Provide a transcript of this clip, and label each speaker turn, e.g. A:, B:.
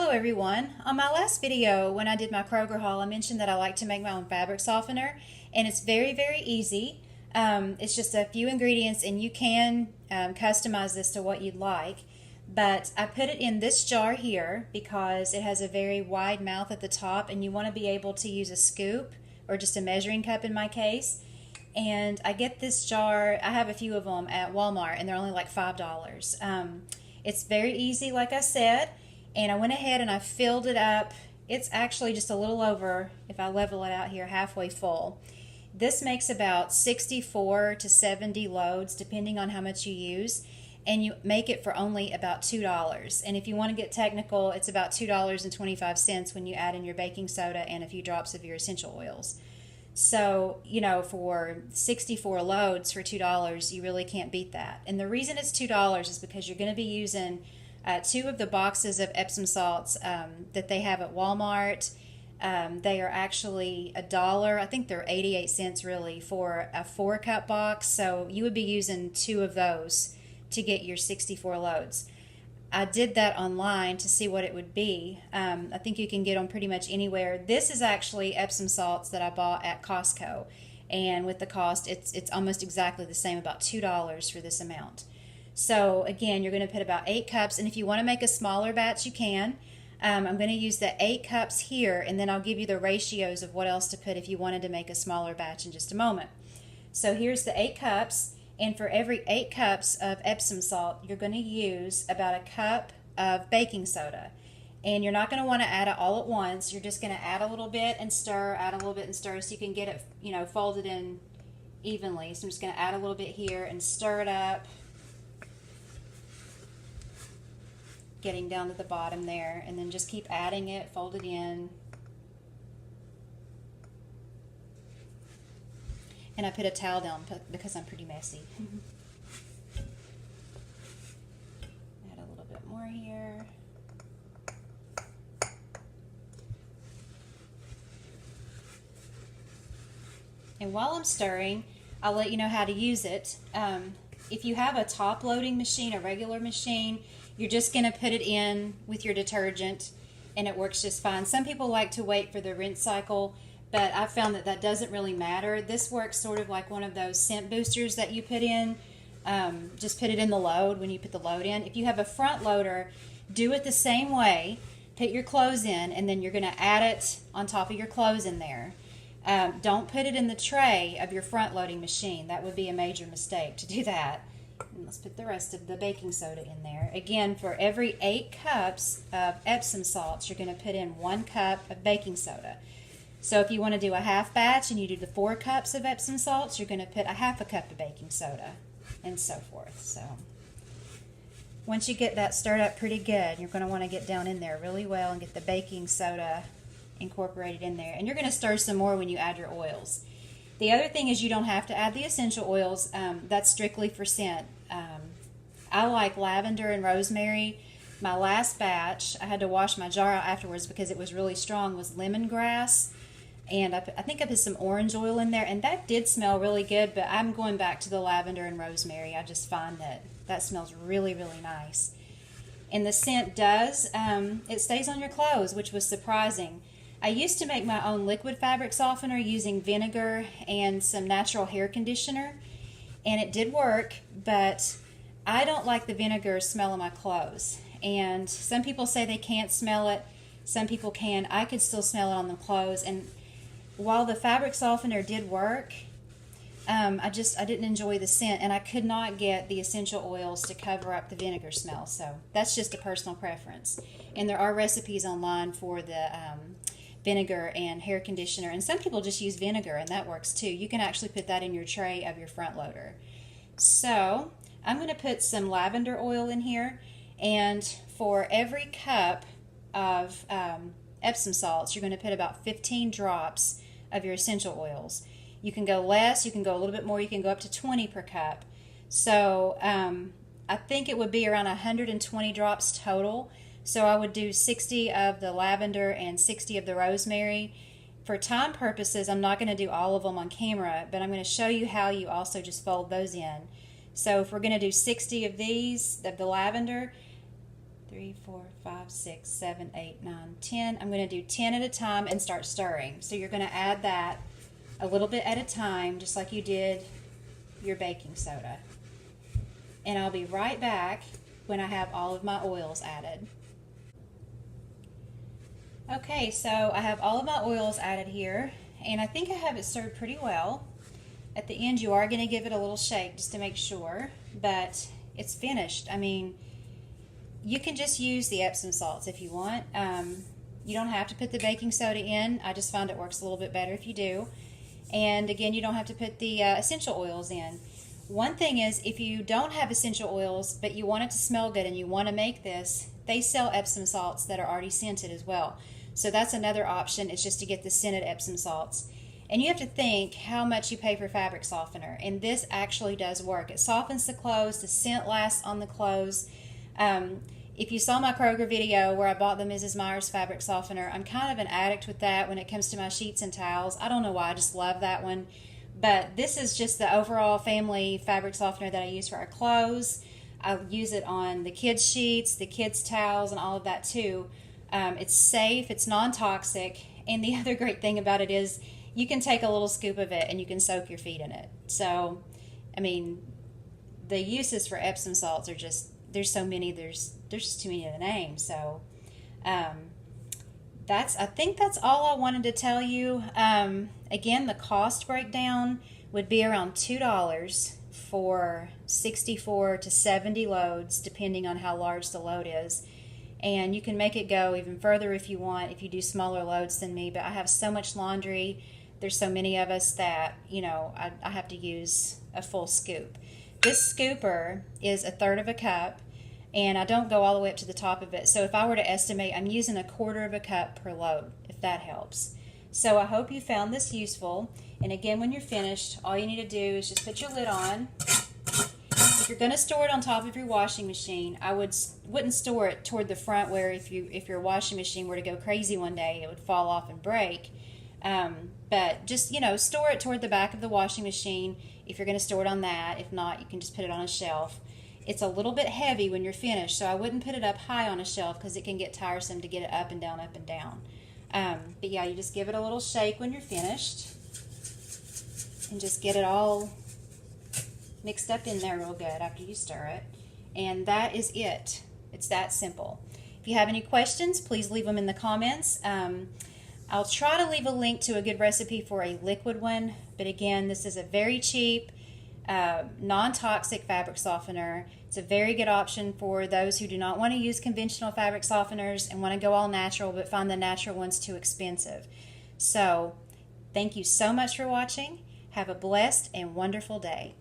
A: Hello everyone. On my last video when I did my Kroger haul, I mentioned that I like to make my own fabric softener, and it's very easy. It's just a few ingredients and you can customize this to what you'd like. But I put it in this jar here because it has a very wide mouth at the top and you want to be able to use a scoop or just a measuring cup in my case. And I get this jar, I have a few of them at Walmart and they're only like $5. It's very easy, like I said, and I went ahead and I filled it up. It's actually just a little over, if I level it out here, halfway full. This makes about 64 to 70 loads depending on how much you use, and you make it for only about $2. And if you want to get technical, it's about $2.25 when you add in your baking soda and a few drops of your essential oils. So, for 64 loads for $2, you really can't beat that. And the reason it's $2 is because you're going to be using two of the boxes of Epsom salts that they have at Walmart. They are actually $1. I think they're 88 cents really for a 4-cup box. So you would be using two of those to get your 64 loads. I did that online to see what it would be. I think you can get them pretty much anywhere. This is actually Epsom salts that I bought at Costco, and with the cost, it's almost exactly the same, about $2 for this amount. So again, you're going to put about 8 cups, and if you want to make a smaller batch, you can. I'm going to use the 8 cups here, and then I'll give you the ratios of what else to put if you wanted to make a smaller batch in just a moment. So here's the 8 cups. And for every 8 cups of Epsom salt, you're going to use about a cup of baking soda. And you're not going to want to add it all at once. You're just going to add a little bit and stir, add a little bit and stir so you can get it, folded in evenly. So I'm just going to add a little bit here and stir it up, getting down to the bottom there. And then just keep adding it, fold it in. And I put a towel down because I'm pretty messy. Add a little bit more here. And while I'm stirring, I'll let you know how to use it. If you have a top loading machine, a regular machine, you're just going to put it in with your detergent and it works just fine. Some people like to wait for the rinse cycle, but I've found that doesn't really matter. This works sort of like one of those scent boosters that you put in. Just put it in the load when you put the load in. If you have a front loader, do it the same way. Put your clothes in, and then you're going to add it on top of your clothes in there. Don't put it in the tray of your front loading machine. That would be a major mistake to do that. And let's put the rest of the baking soda in there. Again, for every 8 cups of Epsom salts, you're going to put in 1 cup of baking soda. So if you want to do a half batch and you do the 4 cups of Epsom salts, you're going to put a half a cup of baking soda and so forth. So once you get that stirred up pretty good, you're going to want to get down in there really well and get the baking soda incorporated in there. And you're going to stir some more when you add your oils. The other thing is you don't have to add the essential oils. That's strictly for scent. I like lavender and rosemary. My last batch, I had to wash my jar out afterwards because it was really strong, was lemongrass. And I think I put some orange oil in there, and that did smell really good, but I'm going back to the lavender and rosemary. I just find that smells really nice. And the scent does, it stays on your clothes, which was surprising. I used to make my own liquid fabric softener using vinegar and some natural hair conditioner, and it did work, but I don't like the vinegar smell of my clothes. And some people say they can't smell it, some people can. I could still smell it on the clothes, and while the fabric softener did work, I didn't enjoy the scent, and I could not get the essential oils to cover up the vinegar smell. So that's just a personal preference. And there are recipes online for the vinegar and hair conditioner, and some people just use vinegar, and that works too. You can actually put that in your tray of your front loader. So I'm going to put some lavender oil in here, and for every cup of Epsom salts, you're going to put about 15 drops of your essential oils. You can go less, you can go a little bit more, you can go up to 20 per cup. So I think it would be around 120 drops total. So I would do 60 of the lavender and 60 of the rosemary. For time purposes, I'm not going to do all of them on camera, but I'm going to show you how you also just fold those in. So if we're going to do 60 of these, of the lavender, 3, 4, 5, 6, 7, 8, 9, 10. I'm going to do 10 at a time and start stirring. So you're going to add that a little bit at a time, just like you did your baking soda. And I'll be right back when I have all of my oils added. Okay, so I have all of my oils added here, and I think I have it stirred pretty well. At the end, you are going to give it a little shake just to make sure, but it's finished. I mean, you can just use the Epsom salts if you want. You don't have to put the baking soda in. I just find it works a little bit better if you do. And again, you don't have to put the essential oils in. One thing is, if you don't have essential oils, but you want it to smell good and you want to make this, they sell Epsom salts that are already scented as well. So that's another option, is just to get the scented Epsom salts. And you have to think how much you pay for fabric softener. And this actually does work. It softens the clothes. The scent lasts on the clothes. If you saw my Kroger video where I bought the Mrs. Meyer's fabric softener, I'm kind of an addict with that when it comes to my sheets and towels. I don't know why, I just love that one. But this is just the overall family fabric softener that I use for our clothes. I use it on the kids' sheets, the kids' towels, and all of that too. It's safe, it's non-toxic, and the other great thing about it is you can take a little scoop of it and you can soak your feet in it. So, I mean, the uses for Epsom salts are just, there's so many, there's just too many to name. So, I think that's all I wanted to tell you. Again, the cost breakdown would be around $2 for 64 to 70 loads, depending on how large the load is. And you can make it go even further if you want, if you do smaller loads than me. But I have so much laundry. There's so many of us that, you know, I have to use a full scoop. This scooper is 1/3 of a cup, and I don't go all the way up to the top of it. So if I were to estimate, I'm using 1/4 of a cup per load, if that helps. So I hope you found this useful. And again, when you're finished, all you need to do is just put your lid on. If you're going to store it on top of your washing machine, I wouldn't store it toward the front, where if your washing machine were to go crazy one day, it would fall off and break. But just, you know, store it toward the back of the washing machine if you're going to store it on that. If not, you can just put it on a shelf. It's a little bit heavy when you're finished, so I wouldn't put it up high on a shelf because it can get tiresome to get it up and down, up and down. But yeah, you just give it a little shake when you're finished and just get it all mixed up in there real good after you stir it. And that is it. It's that simple. If you have any questions, please leave them in the comments. I'll try to leave a link to a good recipe for a liquid one, but again, this is a very cheap, non-toxic fabric softener. It's a very good option for those who do not want to use conventional fabric softeners and want to go all natural but find the natural ones too expensive. So, thank you so much for watching. Have a blessed and wonderful day.